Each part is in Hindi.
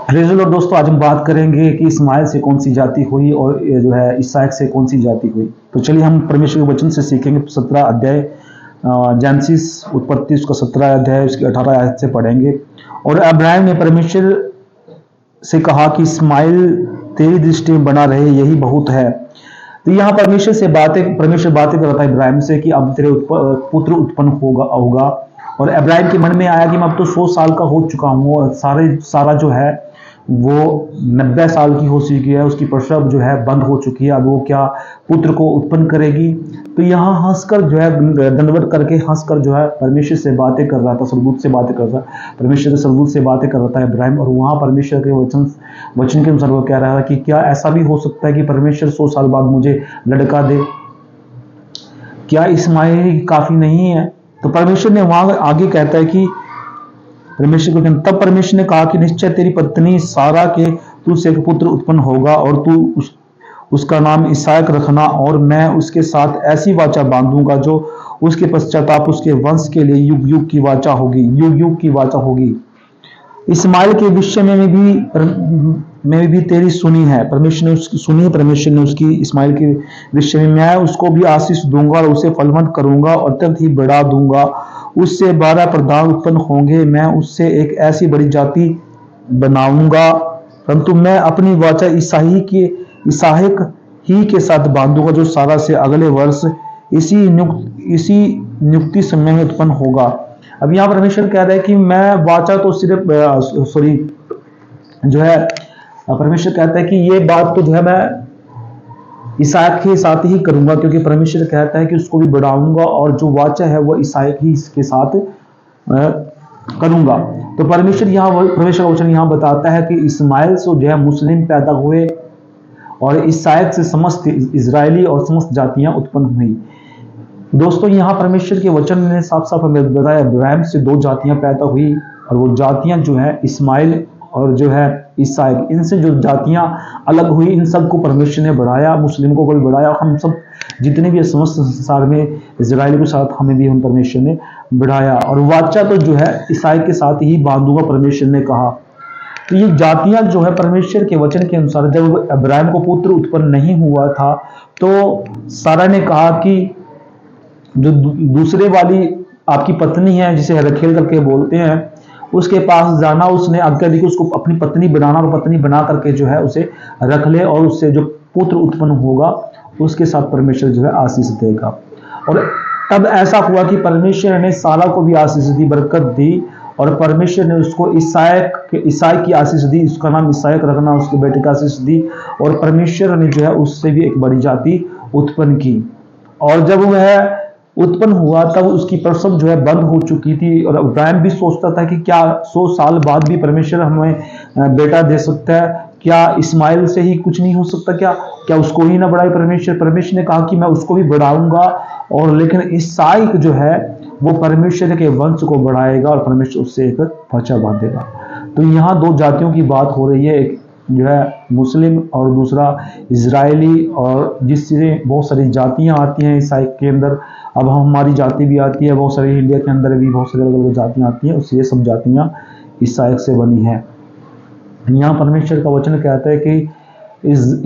प्रेज़ द लॉर्ड दोस्तों, आज हम बात करेंगे कि इस्माइल से कौन सी जाति हुई और ये जो है इसहाक से कौन सी जाति हुई। तो चलिए हम परमेश्वर के वचन से सीखेंगे। 17 अध्याय जेनेसिस उत्पत्ति उसका 17 अध्याय उसकी 18 आयत से पढ़ेंगे। और अब्राहम ने परमेश्वर से कहा कि इस्माइल तेरी दृष्टि में बना रहे, यही बहुत है। तो यहाँ परमेश्वर बातें कर रहा था इब्राहिम से कि अब तेरे पुत्र उत्पन्न होगा। और इब्राहिम के मन में आया कि मैं अब तो 100 साल का हो चुका हूँ और सारा जो है वो 90 साल की हो चुकी है, उसकी प्रसव जो है बंद हो चुकी है। अब वो क्या पुत्र को उत्पन्न करेगी? तो यहाँ हंसकर जो है दंडवत करके हंसकर जो है परमेश्वर से बातें कर रहा था, स्वर्गदूत से बातें कर रहा था। परमेश्वर के स्वर्गदूत से बातें कर रहा था इब्राहिम। और वहाँ परमेश्वर के वचन के अनुसार वो कह रहा है कि क्या ऐसा भी हो सकता है कि परमेश्वर 100 साल बाद मुझे लड़का दे? क्या इस्माइल काफी नहीं है? तो परमेश्वर ने वहां आगे कहता है कि तब परमेश्वर ने कहा कि निश्चय तेरी पत्नी सारा के तुझसे एक पुत्र उत्पन्न होगा और तू उसका नाम इसहाक रखना, और मैं उसके साथ ऐसी वाचा बांधूंगा जो उसके पश्चाताप उसके वंश के लिए युग युग की वाचा होगी, युग युग की वाचा होगी। इस्माइल के विषय में भी तेरी सुनी है, परमेश्वर ने उसकी सुनी है, परमेश्वर ने उसकी इस्माइल के विषय में मैं उसको भी आशीष दूंगा और उसे फलवंत करूंगा और अत्यंत ही बढ़ा दूंगा। उससे 12 प्रधान उत्पन्न होंगे, मैं उससे एक ऐसी बड़ी जाति बनाऊंगा, परंतु मैं अपनी वाचा इसहाक ही के साथ बांधूंगा जो सारा से अगले वर्ष इसी नियुक्ति समय में उत्पन्न होगा। अब यहाँ परमेश्वर कह रहा है कि मैं वाचा तो सिर्फ जो है परमेश्वर कहता है कि ये बात तो जो है मैं इसहाक के साथ ही करूंगा, क्योंकि परमेश्वर कहता है कि उसको भी बढ़ाऊंगा और जो वाचा है वो इसहाक ही के साथ करूंगा। तो परमेश्वर का वचन यहाँ बताता है कि इस्माइल से जो है मुस्लिम पैदा हुए और इसहाक से समस्त इजरायली और समस्त जातियां उत्पन्न हुई। दोस्तों, यहाँ परमेश्वर के वचन ने साफ साफ हमें बताया इब्राहिम से 2 जातियां पैदा हुई, और वो जातियां जो है इस्माइल और जो है इसहाक, इनसे जो जातियां अलग हुई इन सबको परमेश्वर ने बढ़ाया, मुस्लिम को भी बढ़ाया। हम सब जितने भी समस्त संसार में इजराइल के साथ हमें भी हम परमेश्वर ने बढ़ाया। और वाचा तो जो है इसहाक के साथ ही बांधूंगा, परमेश्वर ने कहा। तो ये जातियां जो है परमेश्वर के वचन के अनुसार, जब इब्राहिम को पुत्र उत्पन्न नहीं हुआ था तो सारा ने कहा कि जो दूसरे वाली आपकी पत्नी है जिसे रखेल करके बोलते हैं, उसके पास जाना, उसने आज्ञा दी कि उसको अपनी पत्नी बनाना और पत्नी बना करके जो है उसे रख ले, और उससे जो पुत्र उत्पन्न होगा उसके साथ परमेश्वर जो है आशीष देगा। और तब ऐसा हुआ कि परमेश्वर ने सारा को भी आशीष दी, बरकत दी, और परमेश्वर ने उसको इसहाक की आशीष दी, उसका नाम इसहाक रखना, उसके बेटे का आशीष दी। और परमेश्वर ने जो है उससे भी एक बड़ी जाति उत्पन्न की। और जब वह उत्पन्न हुआ तब उसकी प्रसव जो है बंद हो चुकी थी, और इब्राहिम भी सोचता था कि क्या 100 साल बाद भी परमेश्वर हमें बेटा दे सकता है? क्या इस्माइल से ही कुछ नहीं हो सकता? क्या उसको ही ना बढ़ाए परमेश्वर ने कहा कि मैं उसको भी बढ़ाऊंगा, और लेकिन इसहाक जो है वो परमेश्वर के वंश को बढ़ाएगा और परमेश्वर उससे एक वाचा बांधेगा। तो यहाँ 2 जातियों की बात हो रही है, एक जो है मुस्लिम और दूसरा इजरायली, और जिससे बहुत सारी जातियां आती हैं इसहाक के अंदर। अब हमारी जाति भी आती है, बहुत सारी इंडिया के अंदर भी बहुत सारी अलग अलग जातियां आती हैं, उससे ये सब जातियां इसहाक से बनी हैं। यहाँ परमेश्वर का वचन कहता है कि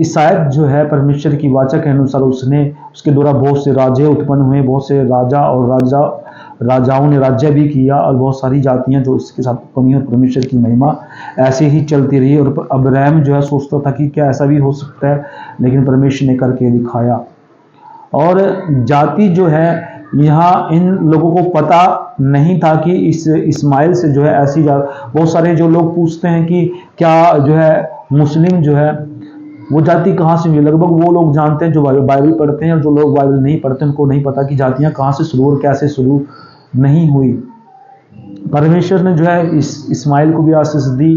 इसहाक जो है परमेश्वर की वाचा के अनुसार उसके द्वारा बहुत से राजे उत्पन्न हुए, बहुत से राजा और राजाओं ने राज्य भी किया, और बहुत सारी जातियां जो उसके साथ बनी, और परमेश्वर की महिमा ऐसे ही चलती रही। और अब्राहम जो है सोचता था कि क्या ऐसा भी हो सकता है, लेकिन परमेश्वर ने करके दिखाया। और जाति जो है यहाँ इन लोगों को पता नहीं था कि इस इस्माइल से जो है ऐसी बहुत सारे जो लोग पूछते हैं कि क्या जो है मुस्लिम जो है वो जाति कहाँ से हुई। लगभग वो लोग जानते हैं जो बाइबल पढ़ते हैं, और जो लोग बाइबल नहीं पढ़ते उनको नहीं पता कि जातियां कहाँ से शुरू और कैसे शुरू नहीं हुई। परमेश्वर ने जो है इस्माइल को भी आशीष दी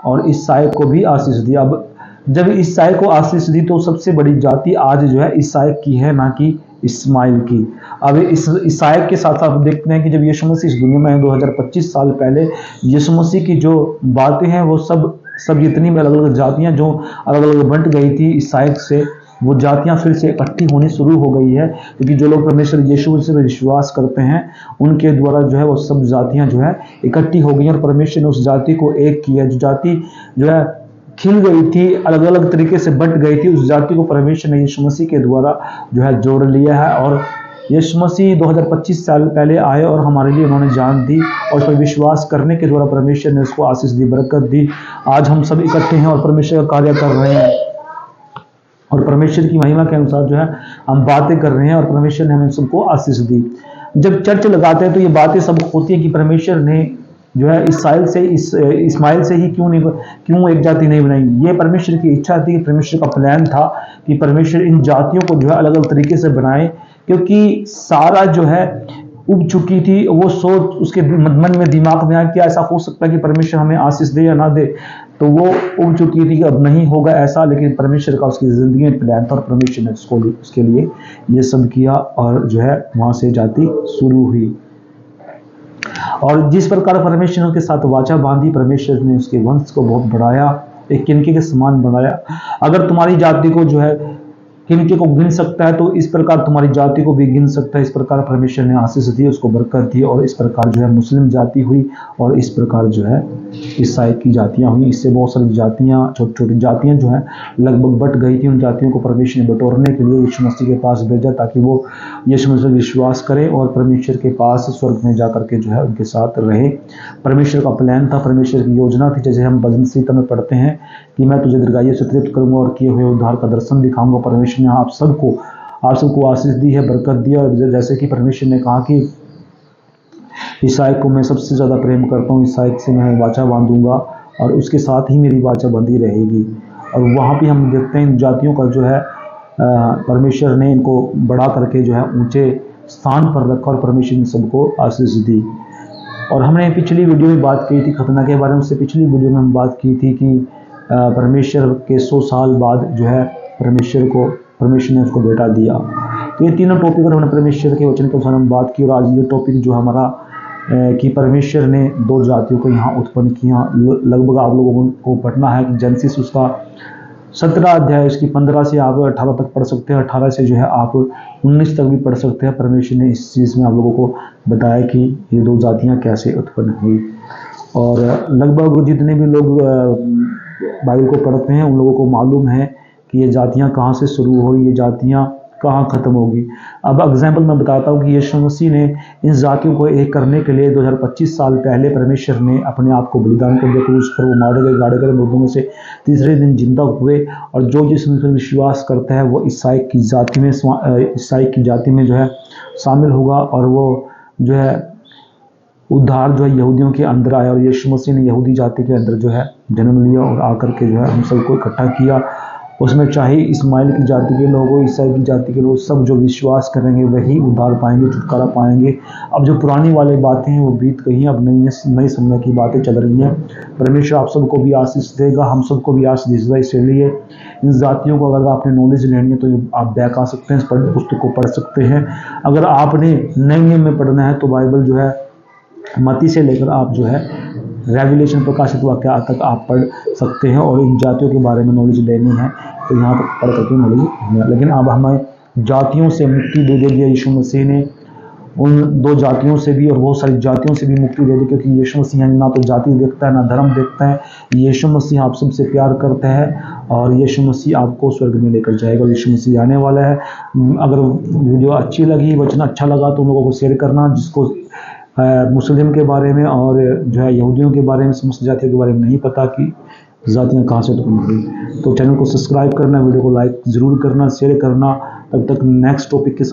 और इसहाक को भी आशीष दी। अब जब इसहाक को आशीष दी तो सबसे बड़ी जाति आज जो है इसहाक की है, ना कि इस्माइल की। अब इस इसहाक के साथ आप देखते हैं कि जब यीशु मसीह इस दुनिया में 2025 साल पहले, यीशु मसीह की जो बातें हैं वो सब जितनी भी अलग अलग जातियां जो अलग अलग बंट गई थी इसहाक से, वो जातियां फिर से इकट्ठी होनी शुरू हो गई है, क्योंकि जो लोग परमेश्वर यीशु मसीह पर विश्वास करते हैं उनके द्वारा जो है वो सब जातियां जो है इकट्ठी हो गई हैं, और परमेश्वर ने उस जाति को एक किया। जो जाति जो है खिल गई थी, अलग अलग तरीके से बंट गई थी, उस जाति को परमेश्वर ने यीशु मसीह के द्वारा जो है जोड़ लिया है। और यीशु मसीह 2025 साल पहले आए और हमारे लिए उन्होंने जान दी, और उस पर विश्वास करने के द्वारा परमेश्वर ने उसको आशीष दी, बरकत दी। आज हम सब इकट्ठे हैं और परमेश्वर का कार्य कर रहे हैं, और परमेश्वर की महिमा के अनुसार जो है हम बातें कर रहे हैं, और परमेश्वर ने हमें सबको आशीष दी। जब चर्च लगाते हैं तो ये बातें सब होती है कि परमेश्वर ने जो है इस्माइल से ही क्यों एक जाति नहीं बनाई। ये परमेश्वर की इच्छा थी, परमेश्वर का प्लान था कि परमेश्वर इन जातियों को जो है अलग अलग तरीके से बनाए, क्योंकि सारा जो है उब चुकी थी। वो सोच उसके मन में दिमाग में आया कि ऐसा हो सकता है कि परमेश्वर हमें आशीष दे या ना दे, तो वो उब चुकी थी कि अब नहीं होगा ऐसा। लेकिन परमेश्वर का उसकी जिंदगी में प्लान था, और परमेश्वर ने उसके लिए ये सब किया, और जो है वहां से जाति शुरू हुई। और जिस प्रकार परमेश्वर ने उसके साथ वाचा बांधी, परमेश्वर ने उसके वंश को बहुत बढ़ाया, एक किनके के समान बढ़ाया। अगर तुम्हारी जाति को जो है किनके को गिन सकता है, तो इस प्रकार तुम्हारी जाति को भी गिन सकता है। इस प्रकार परमेश्वर ने आशीष दी, उसको बरकत दी, और इस प्रकार जो है मुस्लिम जाति हुई, और इस प्रकार जो है ईसाई की जातियां हुई। इससे बहुत सारी जातियां, छोटी छोटी जातियां जो है लगभग बट गई थी। उन जातियों को परमेश्वर ने बटोरने के लिए यीशु मसीह के पास भेजा, ताकि वो यीशु मसीह विश्वास करें और परमेश्वर के पास स्वर्ग में जाकर के जो है उनके साथ रहे। परमेश्वर का प्लान था, परमेश्वर की योजना थी। जैसे हम भजन संहिता में पढ़ते हैं कि मैं तुझे दीर्घायु से तृप्त करूंगा और किए हुए उद्धार का दर्शन दिखाऊंगा। परमेश्वर ने आप सबको आशीष दी है, बरकत दी है। जैसे कि परमेश्वर ने कहा कि ईसाई को मैं सबसे ज़्यादा प्रेम करता हूँ, ईसाई से मैं वाचा बांधूंगा और उसके साथ ही मेरी वाचा बंधी रहेगी। और वहाँ पे हम देखते हैं इन जातियों का जो है परमेश्वर ने इनको बढ़ा करके जो है ऊंचे स्थान पर रखा, और परमेश्वर ने सबको आशीष दी। और हमने पिछली वीडियो में बात की थी खतना के बारे में। उससे पिछली वीडियो में हम बात की थी कि परमेश्वर के 100 साल बाद जो है परमेश्वर ने उसको बेटा दिया। तो ये तीनों टॉपिक और हमने परमेश्वर के वचन के अनुसार हम बात की। और आज ये टॉपिक जो हमारा कि परमेश्वर ने 2 जातियों को यहाँ उत्पन्न किया, लगभग आप लोगों को पढ़ना है कि जेनेसिस उसका 17 अध्याय उसकी 15 से आप 18 तक पढ़ सकते हैं। 18 से जो है आप 19 तक भी पढ़ सकते हैं। परमेश्वर ने इस चीज़ में आप लोगों को बताया कि ये 2 जातियाँ कैसे उत्पन्न हुई। और लगभग जितने भी लोग बाइबल को पढ़ते हैं उन लोगों को मालूम है कि ये जातियाँ कहाँ से शुरू हुई, ये जातियाँ कहाँ ख़त्म होगी। अब एग्जाम्पल मैं बताता हूँ कि यीशु मसीह ने इन जातियों को एक करने के लिए 2025 साल पहले परमेश्वर ने अपने आप को बलिदान कर दिया। क्रूस पर वो मारे गए, गाड़े गए, मुर्दों में से तीसरे दिन जिंदा हुए। और जो यीशु मसीह विश्वास करता है वो ईसाई की जाति में जो है शामिल होगा, और वो जो है उद्धार जो है यहूदियों के अंदर आया। और यीशु मसीह ने यहूदी जाति के अंदर जो है जन्म लिया और आकर के जो है हम सबको इकट्ठा किया। उसमें चाहे इस्माइल की जाति के लोग हो, ईसाई की जाति के लोग, सब जो विश्वास करेंगे वही उद्धार पाएंगे, छुटकारा पाएंगे। अब जो पुरानी वाली बातें हैं वो बीत गई हैं, अब नई समय की बातें चल रही हैं। परमेश्वर आप सबको भी आशीष देगा, हम सबको भी आशीष देगा। इसलिए इन जातियों को अगर आपने नॉलेज लेनी है तो आप बैक आ सकते हैं, पुस्तक को पढ़ सकते हैं। अगर आपने नए नियम में पढ़ना है तो बाइबल जो है मत्ती से लेकर आप जो है रेवलेशन प्रकाशित वाक्य तक आप पढ़ सकते हैं। और इन जातियों के बारे में नॉलेज लेनी है तो यहाँ तक पढ़ करके नॉलेज। लेकिन अब हमें जातियों से मुक्ति दे दिया यीशु मसीह ने, उन 2 जातियों से भी और बहुत सारी जातियों से भी मुक्ति दे दी। क्योंकि यीशु मसीह ना तो जाति देखता है ना धर्म देखता है। यीशु मसीह आप सबसे प्यार करता है और यीशु मसीह आपको स्वर्ग में लेकर जाएगा। यीशु मसीह आने वाला है। अगर वीडियो अच्छी लगी, वचन अच्छा लगा तो उन लोगों को शेयर करना, जिसको मुस्लिम के बारे में और जो है यहूदियों के बारे में, समस्त जातियों के बारे में नहीं पता कि जातियाँ कहाँ से उत्पन्न हुई। तो चैनल को सब्सक्राइब करना, वीडियो को लाइक ज़रूर करना, शेयर करना। तब तक नेक्स्ट टॉपिक के साथ